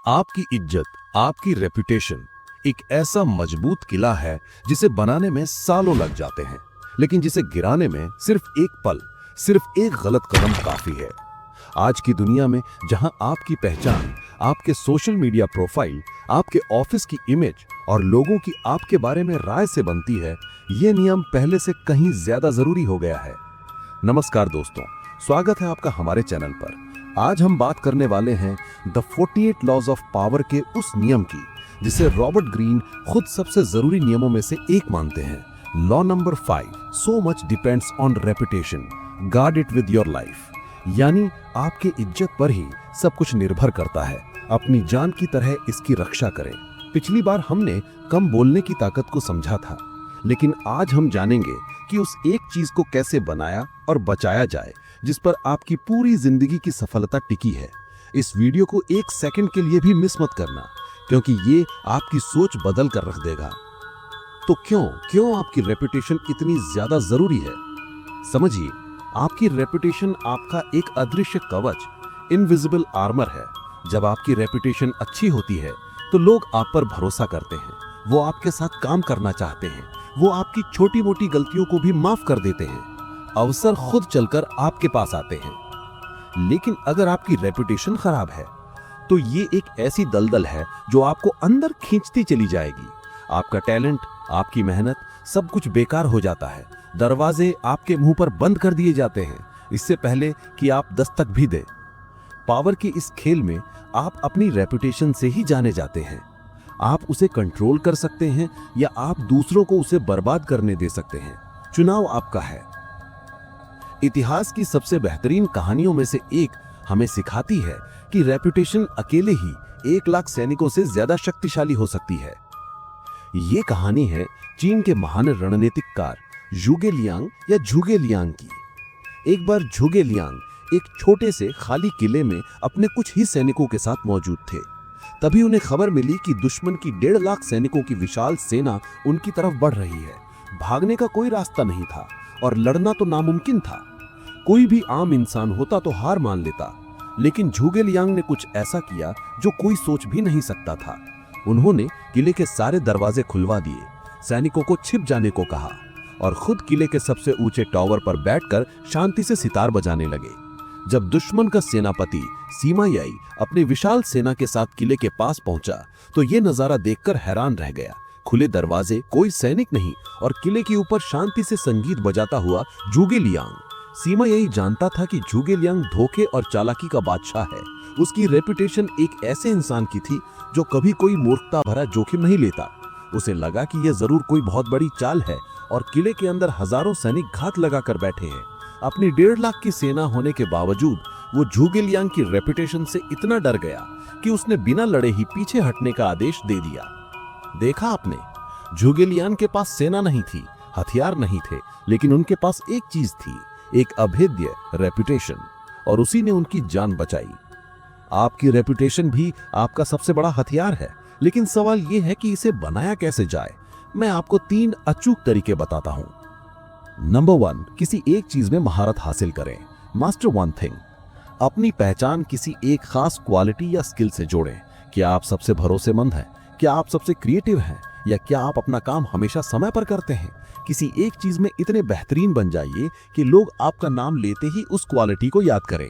आपकी इज्जत, आपकी रेपुटेशन एक ऐसा मजबूत किला है जिसे बनाने में सालों लग जाते हैं, लेकिन जिसे गिराने में सिर्फ एक पल, सिर्फ एक गलत कदम काफी है। आज की दुनिया में जहां आपकी पहचान, आपके सोशल मीडिया प्रोफाइल, आपके ऑफिस की इमेज और लोगों की आपके बारे में राय से बनती है, ये नियम पहले से कहीं ज्यादा जरूरी हो गया है। नमस्कार दोस्तों, स्वागत है आपका हमारे चैनल पर। आज हम बात करने वाले हैं द 48 लॉज ऑफ पावर के उस नियम की जिसे रॉबर्ट ग्रीन खुद सबसे जरूरी नियमों में से एक मानते हैं। Law number 5, so much depends on reputation, guard it with your life. यानी आपके इज्जत पर ही सब कुछ निर्भर करता है, अपनी जान की तरह इसकी रक्षा करें। पिछली बार हमने कम बोलने की ताकत को समझा था, लेकिन आज हम जानेंगे कि उस एक चीज को कैसे बनाया और बचाया जाए जिस पर आपकी पूरी जिंदगी की सफलता टिकी है। इस वीडियो को एक सेकंड के लिए भी मिस मत करना, क्योंकि ये आपकी सोच बदल कर रख देगा। तो क्यों आपकी रेपुटेशन इतनी ज्यादा जरूरी है? समझिए, आपकी रेपुटेशन आपका एक अदृश्य कवच, इनविजिबल आर्मर है। जब आपकी रेपुटेशन अच्छी होती है तो लोग आप पर भरोसा करते हैं, वो आपके साथ काम करना चाहते हैं, वो आपकी छोटी मोटी गलतियों को भी माफ कर देते हैं, अवसर खुद चलकर आपके पास आते हैं। लेकिन अगर आपकी रेपुटेशन खराब है तो ये एक ऐसी दलदल है जो आपको अंदर खींचती चली जाएगी। आपका टैलेंट, आपकी मेहनत, सब कुछ बेकार हो जाता है। दरवाजे आपके मुंह पर बंद कर दिए जाते हैं इससे पहले कि आप दस्तक भी दें। पावर के इस खेल में आप अपनी रेपुटेशन से ही जाने जाते हैं। आप उसे कंट्रोल कर सकते हैं या आप दूसरों को उसे बर्बाद करने दे सकते हैं। चुनाव आपका है। इतिहास की सबसे बेहतरीन कहानियों में से एक हमें सिखाती है कि रेपुटेशन अकेले ही 1 लाख सैनिकों से ज्यादा शक्तिशाली हो सकती है। ये कहानी है चीन के महान रणनीतिककार ज़ुगे लियांग या झुगे लियांग की। एक बार झुगे लियांग एक छोटे से खाली किले में अपने कुछ ही सैनिकों के साथ मौजूद थे। तभी उन्हें खबर मिली कि दुश्मन की 1.5 लाख सैनिकों की विशाल सेना उनकी तरफ बढ़ रही है। भागने का कोई रास्ता नहीं था और लड़ना तो नामुमकिन था। कोई भी आम इंसान होता तो हार मान लेता, लेकिन झुगे लियांग ने कुछ ऐसा किया जो कोई सोच भी नहीं सकता था। उन्होंने किले के सारे दरवाजे खुलवा दिए, सैनिकों को छिप जाने को कहा और खुद किले के सबसे ऊंचे टावर पर बैठकर शांति से सितार बजाने लगे। जब दुश्मन का सेनापति सीमा याई अपनी विशाल सेना के साथ किले के पास पहुंचा तो ये नजारा देखकर हैरान रह गया। खुले दरवाजे, कोई सैनिक नहीं और किले के ऊपर शांति से संगीत बजाता हुआ झुगे लियांग। सीमा याई जानता था कि झुगे लियांग धोखे और चालाकी का बादशाह है। उसकी रेपुटेशन एक ऐसे इंसान की थी जो कभी कोई मूर्खता भरा जोखिम नहीं लेता। उसे लगा कि यह जरूर कोई बहुत बड़ी चाल है और किले के अंदर हजारों सैनिक घात लगाकर बैठे हैं। अपनी 1.5 लाख की सेना होने के बावजूद वो झुगे लियांग की रेपुटेशन से इतना डर गया कि उसने बिना लड़े ही पीछे हटने का आदेश दे दिया। देखा आपने, झुगे लियांग के पास सेना नहीं थी, हथियार नहीं थे, लेकिन उनके पास एक चीज थी, एक अभेद्य रेपुटेशन, और उसी ने उनकी जान बचाई। आपकी रेपुटेशन भी आपका सबसे बड़ा हथियार है, लेकिन सवाल यह है कि इसे बनाया कैसे जाए। मैं आपको 3 अचूक तरीके बताता हूं। नंबर 1, किसी एक चीज में महारत हासिल करें। Master one thing. अपनी पहचान किसी एक खास क्वालिटी या स्किल से जोड़ें। क्या आप सबसे भरोसेमंद हैं? क्या आप सबसे क्रिएटिव हैं? या क्या आप अपना काम हमेशा समय पर करते हैं? किसी एक चीज में इतने बेहतरीन बन जाइए कि लोग आपका नाम लेते ही उस क्वालिटी को याद करें।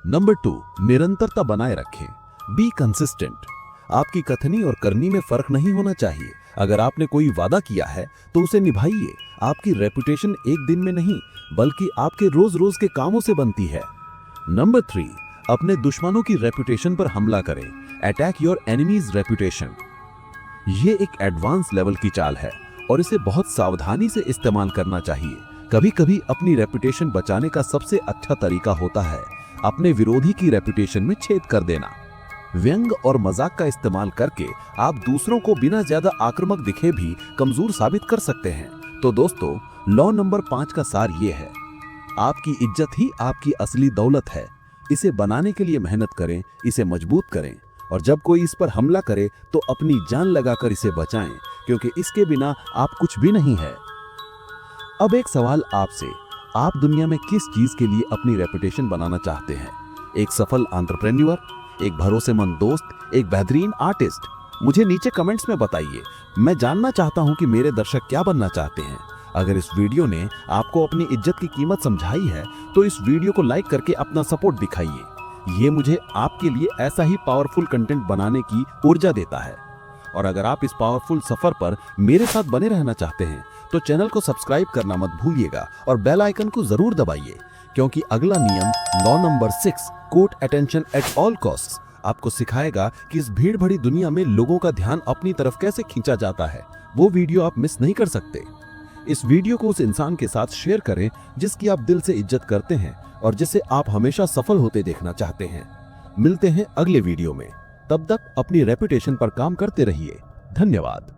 नंबर 2, निरंतरता बनाए रखें। Be consistent. आपकी कथनी और करनी में फर्क नहीं होना चाहिए। अगर आपने कोई वादा किया है तो उसे निभाइए। आपकी रेपुटेशन एक दिन में नहीं, बल्कि आपके रोज रोज के कामों से बनती है। नंबर 3, अपने दुश्मनों की रेपुटेशन पर हमला करें। Attack your enemies reputation. ये एक एडवांस लेवल की चाल है और इसे बहुत सावधानी से इस्तेमाल करना चाहिए। कभी कभी अपनी रेपुटेशन बचाने का सबसे अच्छा तरीका होता है अपने विरोधी की रेपुटेशन में छेद कर देना। व्यंग और मजाक का इस्तेमाल करके आप दूसरों को बिना ज्यादा आक्रामक दिखे भी कमजोर साबित कर सकते हैं। तो दोस्तों, लॉ नंबर 5 का सार ये है, आपकी इज्जत ही आपकी असली दौलत है। इसे बनाने के लिए मेहनत करें, इसे मजबूत करें, और जब कोई इस पर हमला करे तो अपनी जान लगाकर इसे बचाएं, क्योंकि इसके बिना आप कुछ भी नहीं है। अब एक सवाल आपसे, आप दुनिया में किस चीज के लिए अपनी रेपुटेशन बनाना चाहते हैं? एक सफल एंटरप्रेन्योर, एक भरोसेमंद दोस्त, एक बेहतरीन आर्टिस्ट? मुझे नीचे कमेंट्स में बताइए। मैं जानना चाहता हूं कि मेरे दर्शक क्या बनना चाहते हैं। अगर इस वीडियो ने आपको अपनी इज्जत की कीमत समझाई है तो इस वीडियो को लाइक करके अपना सपोर्ट दिखाइए। ये मुझे आपके लिए ऐसा ही पावरफुल कंटेंट बनाने की ऊर्जा देता है। और अगर आप इस पावरफुल सफर पर मेरे साथ बने रहना चाहते हैं तो चैनल को सब्सक्राइब करना मत भूलिएगा और बेल आइकन को जरूर दबाइए, क्योंकि अगला नियम law number 6 court attention at all costs आपको सिखाएगा कि इस भीड़ भरी दुनिया में लोगों का ध्यान अपनी तरफ कैसे खींचा जाता है। वो वीडियो आप मिस नहीं कर सकते। इस वीडियो को उस इंसान के साथ शेयर करें जिसकी आप दिल से इज्जत करते हैं और जिसे आप हमेशा सफल होते देखना चाहते हैं। मिलते हैं अगले वीडियो में। तब तक अपनी रेपुटेशन पर काम करते रहिए। धन्यवाद।